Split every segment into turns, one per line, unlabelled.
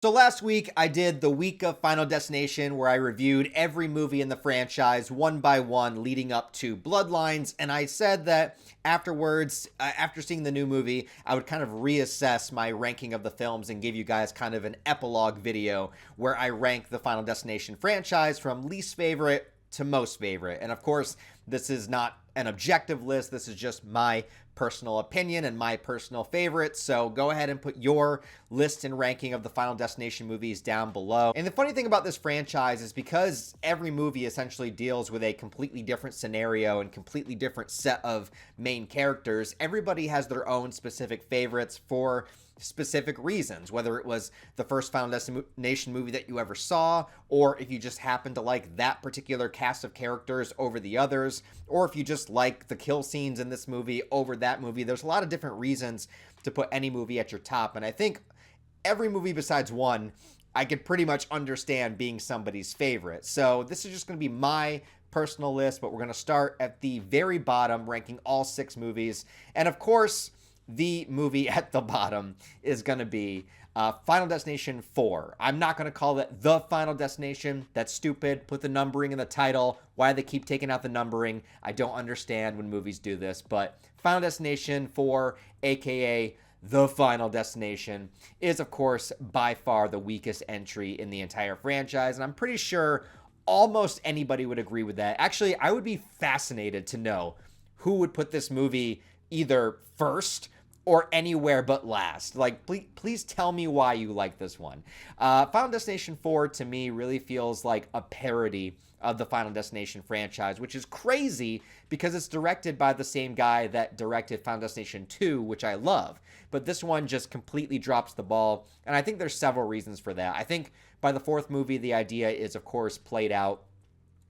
So last week I did the week of Final Destination where I reviewed every movie in the franchise one by one leading up to Bloodlines, and I said that afterwards, after seeing the new movie, I would kind of reassess my ranking of the films and give you guys kind of an epilogue video where I rank the Final Destination franchise from least favorite to most favorite. And of course, this is not an objective list. This is just my personal opinion and my personal favorites. So go ahead and put your list and ranking of the Final Destination movies down below. And the funny thing about this franchise is because every movie essentially deals with a completely different scenario and completely different set of main characters, everybody has their own specific favorites for specific reasons, whether it was the first Final Destination movie that you ever saw, or if you just happen to like that particular cast of characters over the others, or if you just like the kill scenes in this movie over that movie. There's a lot of different reasons to put any movie at your top, and I think every movie besides one, I could pretty much understand being somebody's favorite. So this is just going to be my personal list, but we're going to start at the very bottom, ranking all 6 movies, and of course, the movie at the bottom is going to be Final Destination 4. I'm not going to call it The Final Destination. That's stupid. Put the numbering in the title. Why do they keep taking out the numbering? I don't understand when movies do this, but Final Destination 4, aka The Final Destination, is of course by far the weakest entry in the entire franchise, and I'm pretty sure almost anybody would agree with that. Actually, I would be fascinated to know who would put this movie either first or anywhere but last. Like, please tell me why you like this one. Final Destination 4 to me really feels like a parody of the Final Destination franchise, which is crazy because it's directed by the same guy that directed Final Destination 2, which I love. But this one just completely drops the ball, and I think there's several reasons for that. I think by the 4th movie, the idea is, of course, played out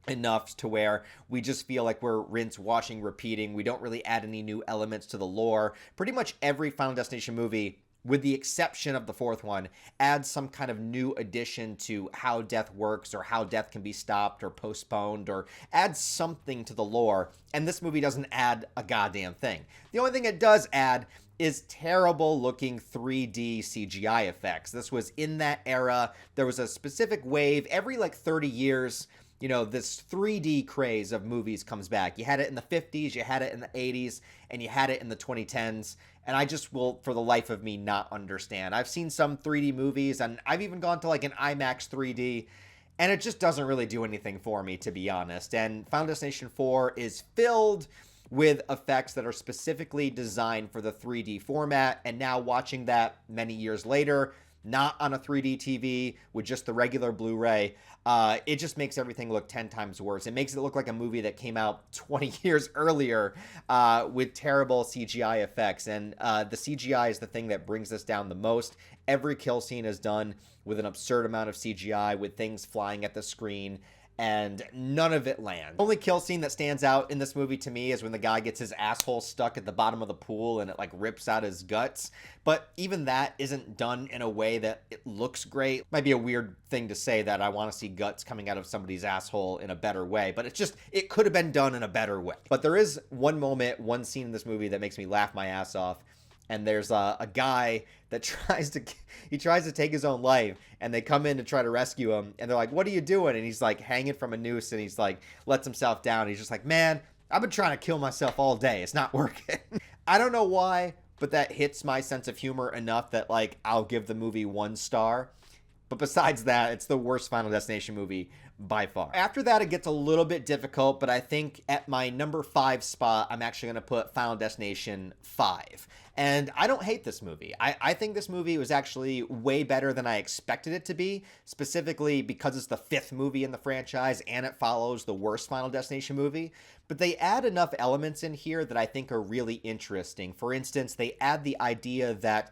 enough to where we just feel like we're rinse, washing, repeating. We don't really add any new elements to the lore. Pretty much every Final Destination movie, with the exception of the 4th one, adds some kind of new addition to how death works or how death can be stopped or postponed or adds something to the lore. And this movie doesn't add a goddamn thing. The only thing it does add is terrible looking 3D CGI effects. This was in that era. There was a specific wave every like 30 years. You know, this 3D craze of movies comes back. You had it in the 50s, you had it in the 80s, and you had it in the 2010s. And I just will, for the life of me, not understand. I've seen some 3D movies, and I've even gone to like an IMAX 3D, and it just doesn't really do anything for me, to be honest. And Final Destination 4 is filled with effects that are specifically designed for the 3D format. And now watching that many years later, not on a 3D TV with just the regular Blu-ray, it just makes everything look 10 times worse. It makes it look like a movie that came out 20 years earlier with terrible CGI effects. And the CGI is the thing that brings this down the most. Every kill scene is done with an absurd amount of CGI, with things flying at the screen, and none of it lands. The only kill scene that stands out in this movie to me is when the guy gets his asshole stuck at the bottom of the pool and it like rips out his guts. But even that isn't done in a way that it looks great. Might be a weird thing to say that I want to see guts coming out of somebody's asshole in a better way, but it could have been done in a better way. But there is one moment, one scene in this movie that makes me laugh my ass off. And there's a guy that tries to take his own life, and they come in to try to rescue him, and they're like, "What are you doing?" And he's like hanging from a noose, and he's like lets himself down. He's just like, "Man, I've been trying to kill myself all day. It's not working." I don't know why, but that hits my sense of humor enough that like I'll give the movie 1 star. But besides that, it's the worst Final Destination movie by far. After that, it gets a little bit difficult, but I think at my number 5 spot, I'm actually going to put Final Destination 5. And I don't hate this movie. I think this movie was actually way better than I expected it to be, specifically because it's the 5th movie in the franchise and it follows the worst Final Destination movie. But they add enough elements in here that I think are really interesting. For instance, they add the idea that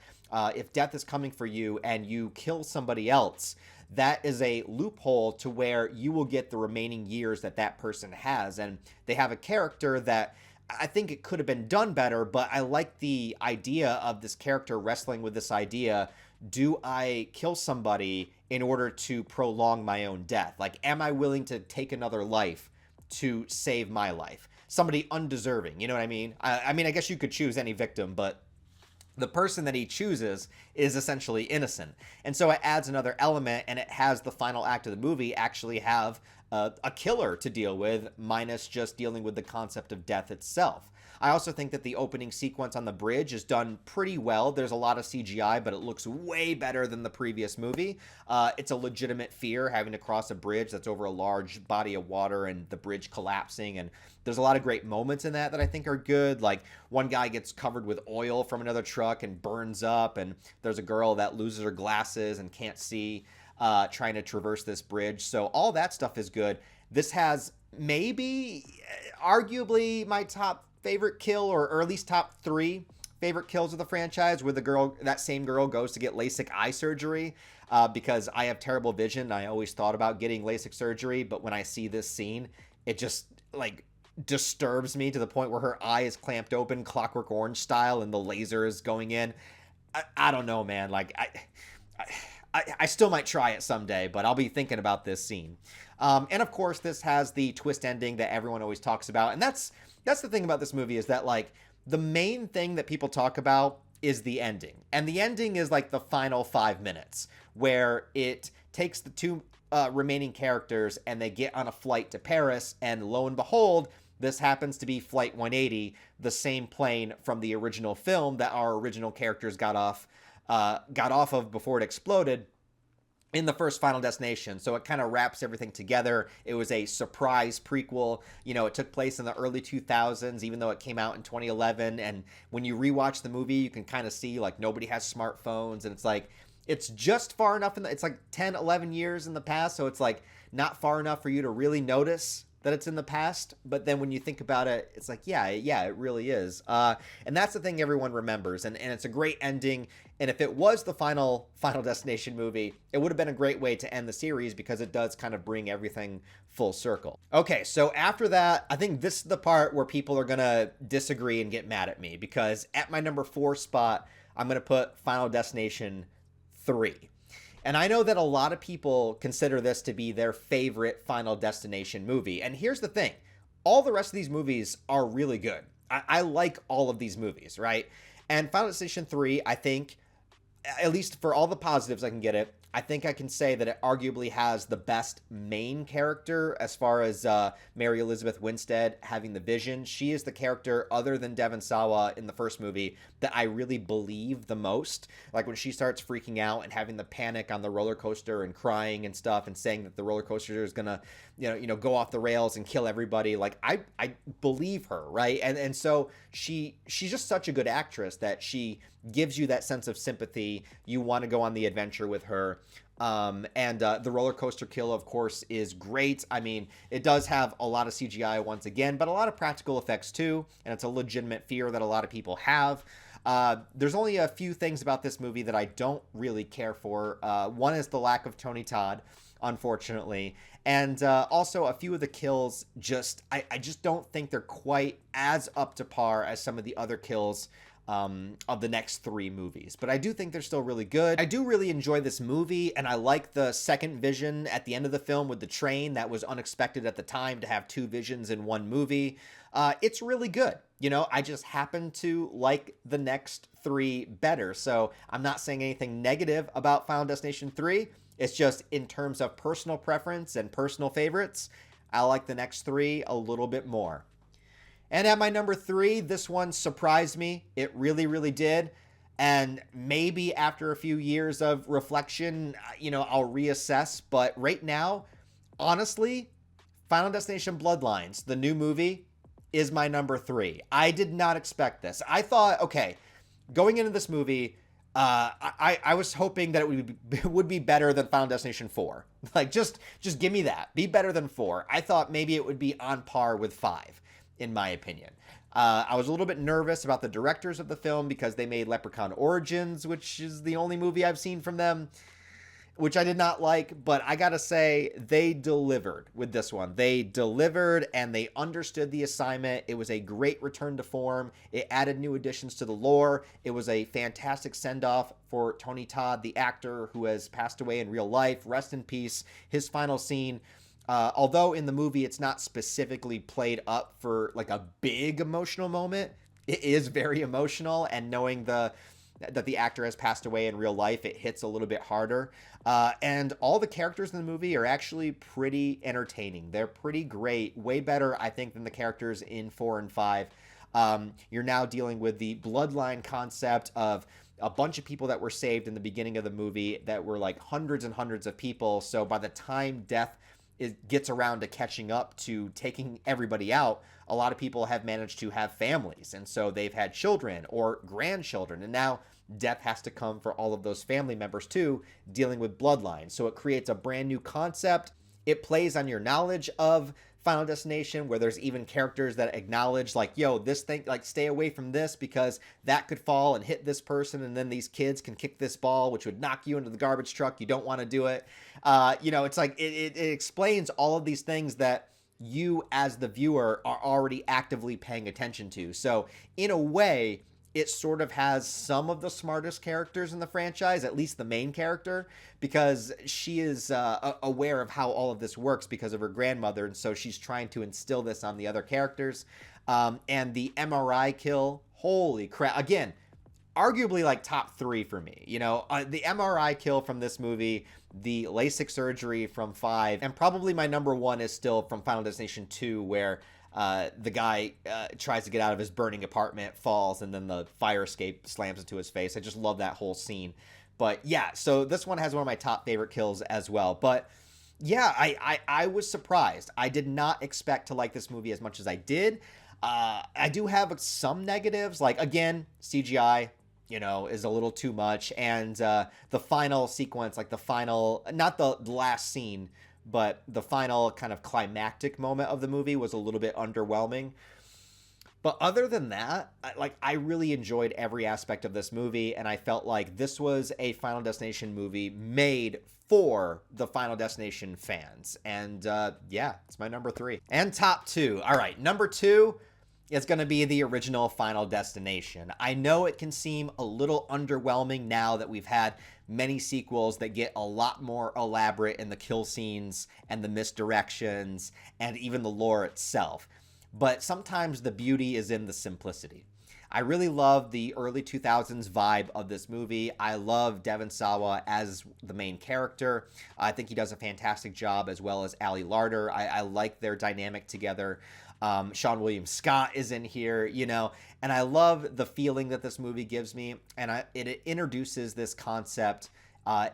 if death is coming for you and you kill somebody else, that is a loophole to where you will get the remaining years that that person has. And they have a character that I think it could have been done better, but I like the idea of this character wrestling with this idea. Do I kill somebody in order to prolong my own death? Like, am I willing to take another life to save my life? Somebody undeserving, you know what I mean? I mean, I guess you could choose any victim, but the person that he chooses is essentially innocent. And so it adds another element, and it has the final act of the movie actually have a killer to deal with, minus just dealing with the concept of death itself. I also think that the opening sequence on the bridge is done pretty well. There's a lot of CGI, but it looks way better than the previous movie. It's a legitimate fear, having to cross a bridge that's over a large body of water and the bridge collapsing. And there's a lot of great moments in that I think are good. Like one guy gets covered with oil from another truck and burns up. And there's a girl that loses her glasses and can't see trying to traverse this bridge. So all that stuff is good. This has maybe, arguably, my top favorite kill, or at least top 3 favorite kills of the franchise, where that same girl goes to get LASIK eye surgery, because I have terrible vision. I always thought about getting LASIK surgery, but when I see this scene, it just like disturbs me to the point where her eye is clamped open, Clockwork Orange style, and the laser is going in. I don't know, man. Like I still might try it someday, but I'll be thinking about this scene. And of course, this has the twist ending that everyone always talks about, and that's the thing about this movie, is that like the main thing that people talk about is the ending. And the ending is like the final 5 minutes, where it takes the 2 remaining characters and they get on a flight to Paris, and lo and behold, this happens to be Flight 180, the same plane from the original film that our original characters got off of before it exploded in the first Final Destination. So it kind of wraps everything together. It was a surprise prequel. You know, it took place in the early 2000s, even though it came out in 2011. And when you rewatch the movie, you can kind of see like nobody has smartphones, and it's like, it's just far enough it's like 10, 11 years in the past. So it's like not far enough for you to really notice that it's in the past. But then when you think about it, it's like, yeah, it really is. And that's the thing everyone remembers. And it's a great ending. And if it was the final Destination movie, it would have been a great way to end the series, because it does kind of bring everything full circle. Okay, so after that, I think this is the part where people are going to disagree and get mad at me, because at my number 4 spot, I'm going to put Final Destination 3. And I know that a lot of people consider this to be their favorite Final Destination movie. And here's the thing. All the rest of these movies are really good. I like all of these movies, right? And Final Destination 3, I think, at least for all the positives I can get it, I think I can say that it arguably has the best main character as far as Mary Elizabeth Winstead having the vision. She is the character, other than Devon Sawa in the first movie, that I really believe the most. Like when she starts freaking out and having the panic on the roller coaster and crying and stuff and saying that the roller coaster is gonna, go off the rails and kill everybody. Like I believe her, right? And so she's just such a good actress that she gives you that sense of sympathy. You want to go on the adventure with her. And the roller coaster kill, of course, is great. I mean, it does have a lot of CGI once again, but a lot of practical effects too. And it's a legitimate fear that a lot of people have. There's only a few things about this movie that I don't really care for. One is the lack of Tony Todd, unfortunately. And also a few of the kills, I just don't think they're quite as up to par as some of the other kills of the next 3 movies. But I do think they're still really good. I do really enjoy this movie, and I like the second vision at the end of the film with the train. That was unexpected at the time, to have 2 visions in one movie. It's really good. I just happen to like the next 3 better. So I'm not saying anything negative about Final Destination 3. It's just in terms of personal preference and personal favorites, I like the next 3 a little bit more. And at my number 3, this one surprised me. It really, really did. And maybe after a few years of reflection, I'll reassess. But right now, honestly, Final Destination Bloodlines, the new movie, is my number 3. I did not expect this. I thought, okay, going into this movie, I was hoping that it would be better than Final Destination 4. Like, just give me that. Be better than 4. I thought maybe it would be on par with 5. In my opinion. I was a little bit nervous about the directors of the film, because they made Leprechaun Origins, which is the only movie I've seen from them, which I did not like, but I gotta say, they delivered with this one. They delivered, and they understood the assignment. It was a great return to form. It added new additions to the lore. It was a fantastic send-off for Tony Todd, the actor who has passed away in real life. Rest in peace. His final scene, although in the movie it's not specifically played up for like a big emotional moment, it is very emotional. And knowing the that the actor has passed away in real life, it hits a little bit harder. And all the characters in the movie are actually pretty entertaining. They're pretty great, way better, I think, than the characters in 4 and 5. You're now dealing with the bloodline concept of a bunch of people that were saved in the beginning of the movie that were like hundreds and hundreds of people. So by the time death gets around to catching up to taking everybody out, a lot of people have managed to have families. And so they've had children or grandchildren. And now death has to come for all of those family members too, dealing with bloodlines. So it creates a brand new concept. It plays on your knowledge of Final Destination, where there's even characters that acknowledge like, yo, this thing, like, stay away from this because that could fall and hit this person, and then these kids can kick this ball, which would knock you into the garbage truck. You don't want to do it. It's like it explains all of these things that you as the viewer are already actively paying attention to. So in a way, it sort of has some of the smartest characters in the franchise, at least the main character, because she is aware of how all of this works because of her grandmother. And so she's trying to instill this on the other characters. And the MRI kill, holy crap. Again, arguably like top 3 for me. The MRI kill from this movie, the LASIK surgery from 5, and probably my number 1 is still from Final Destination 2, where the guy tries to get out of his burning apartment, falls, and then the fire escape slams into his face. I just love that whole scene. But yeah, so this one has one of my top favorite kills as well. But yeah, I was surprised. I did not expect to like this movie as much as I did. I do have some negatives. Like, again, CGI, is a little too much. And the final sequence, like the final, not the last scene, but the final kind of climactic moment of the movie was a little bit underwhelming. But other than that, I really enjoyed every aspect of this movie, and I felt like this was a Final Destination movie made for the Final Destination fans. And yeah, it's my number 3. And top 2. All right, number 2 is going to be the original Final Destination. I know it can seem a little underwhelming now that we've had many sequels that get a lot more elaborate in the kill scenes and the misdirections and even the lore itself. But sometimes the beauty is in the simplicity. I really love the early 2000s vibe of this movie. I love Devon Sawa as the main character. I think he does a fantastic job, as well as Ali Larter. I like their dynamic together. Sean William Scott is in here, and I love the feeling that this movie gives me. And it introduces this concept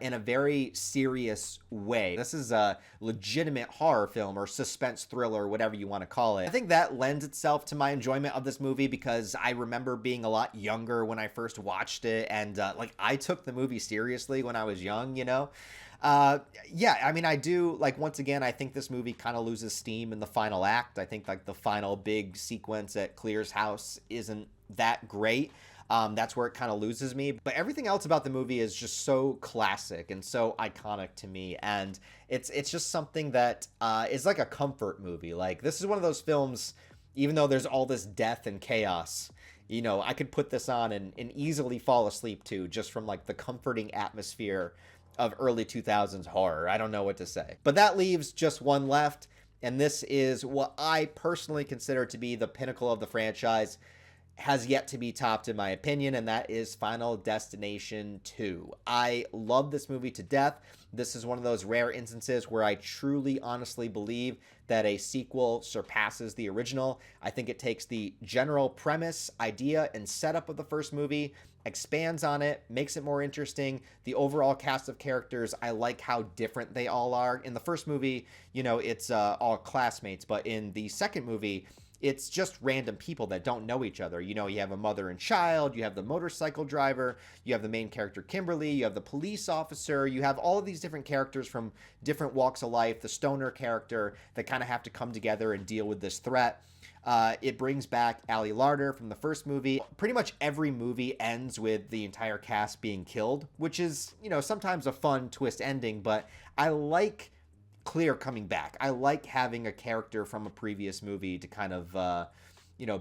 in a very serious way. This is a legitimate horror film or suspense thriller, whatever you want to call it. I think that lends itself to my enjoyment of this movie because I remember being a lot younger when I first watched it, and I took the movie seriously when I was young, Yeah, I mean, I do, once again, I think this movie kind of loses steam in the final act. I think, the final big sequence at Clear's house isn't that great. That's where it kind of loses me. But everything else about the movie is just so classic and so iconic to me. And it's just something that is like a comfort movie. This is one of those films, even though there's all this death and chaos, I could put this on and easily fall asleep to, just from the comforting atmosphere of early 2000s horror. I don't know what to say. But that leaves just one left, and this is what I personally consider to be the pinnacle of the franchise. Has yet to be topped, in my opinion, and that is Final Destination 2. I love this movie to death. This is one of those rare instances where I truly, honestly believe that a sequel surpasses the original. I think it takes the general premise, idea, and setup of the first movie, expands on it, makes it more interesting. The overall cast of characters, I like how different they all are. In the first movie, it's all classmates, but in the second movie, it's just random people that don't know each other. You have a mother and child, you have the motorcycle driver, you have the main character Kimberly, you have the police officer, you have all of these different characters from different walks of life, the stoner character that kind of have to come together and deal with this threat. It brings back Ali Larter from the first movie. Pretty much every movie ends with the entire cast being killed, which is, sometimes a fun twist ending, but I like Clear coming back. I like having a character from a previous movie to kind of,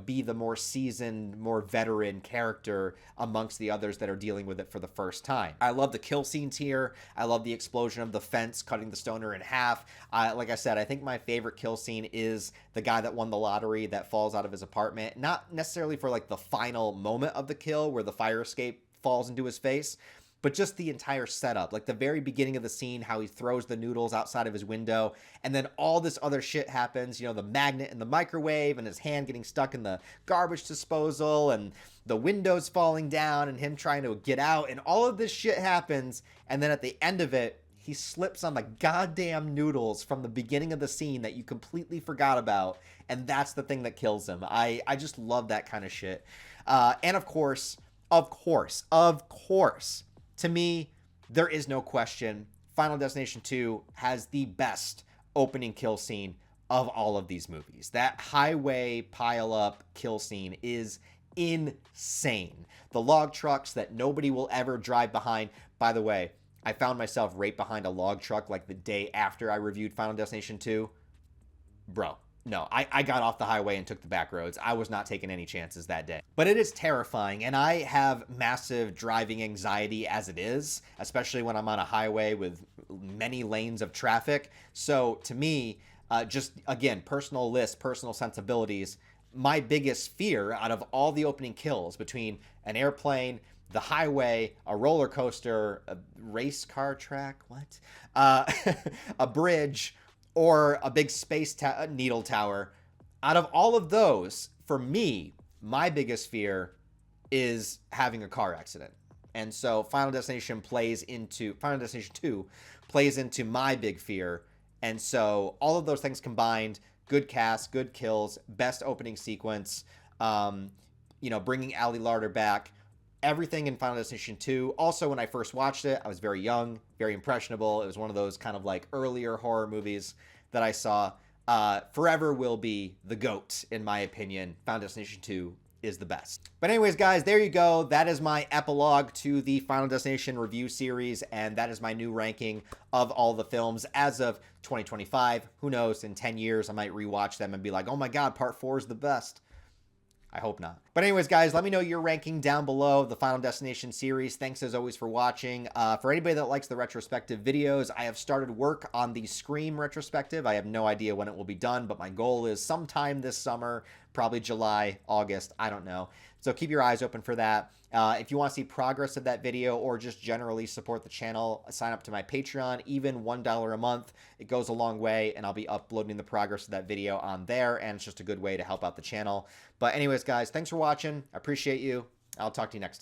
be the more seasoned, more veteran character amongst the others that are dealing with it for the first time. I love the kill scenes here. I love the explosion of the fence cutting the stoner in half. Like I said, I think my favorite kill scene is the guy that won the lottery that falls out of his apartment. Not necessarily for the final moment of the kill where the fire escape falls into his face. But just the entire setup, like the very beginning of the scene, how he throws the noodles outside of his window, and then all this other shit happens, you know, the magnet in the microwave and his hand getting stuck in the garbage disposal and the windows falling down and him trying to get out, and all of this shit happens, and then at the end of it, he slips on the goddamn noodles from the beginning of the scene that you completely forgot about, and that's the thing that kills him. I just love that kind of shit. And of course, to me, there is no question, Final Destination 2 has the best opening kill scene of all of these movies. That highway pile-up kill scene is insane. The log trucks that nobody will ever drive behind. By the way, I found myself right behind a log truck like the day after I reviewed Final Destination 2. Bro, no, I got off the highway and took the back roads. I was not taking any chances that day. But it is terrifying, and I have massive driving anxiety as it is, especially when I'm on a highway with many lanes of traffic. So to me, just again, personal list, personal sensibilities, my biggest fear out of all the opening kills between an airplane, the highway, a roller coaster, a race car track, a bridge, or a big space needle tower. Out of all of those, for me, my biggest fear is having a car accident. And so Final Destination 2 plays into my big fear. And so all of those things combined, good cast, good kills, best opening sequence, bringing Ali Larter back, everything in Final Destination 2. Also, when I first watched it, I was very young, very impressionable. It was one of those kind of like earlier horror movies that I saw. Forever will be the GOAT, in my opinion. Final Destination 2 is the best. But anyways, guys, there you go. That is my epilogue to the Final Destination review series, and that is my new ranking of all the films as of 2025. Who knows, in 10 years, I might rewatch them and be like, oh my God, part 4 is the best. I hope not. But anyways, guys, let me know your ranking down below the Final Destination series. Thanks as always for watching. For anybody that likes the retrospective videos, I have started work on the Scream retrospective. I have no idea when it will be done, but my goal is sometime this summer, probably July, August, I don't know. So keep your eyes open for that. If you want to see progress of that video or just generally support the channel, sign up to my Patreon. Even $1 a month, it goes a long way, and I'll be uploading the progress of that video on there, and it's just a good way to help out the channel. But anyways, guys, thanks for watching. I appreciate you. I'll talk to you next time.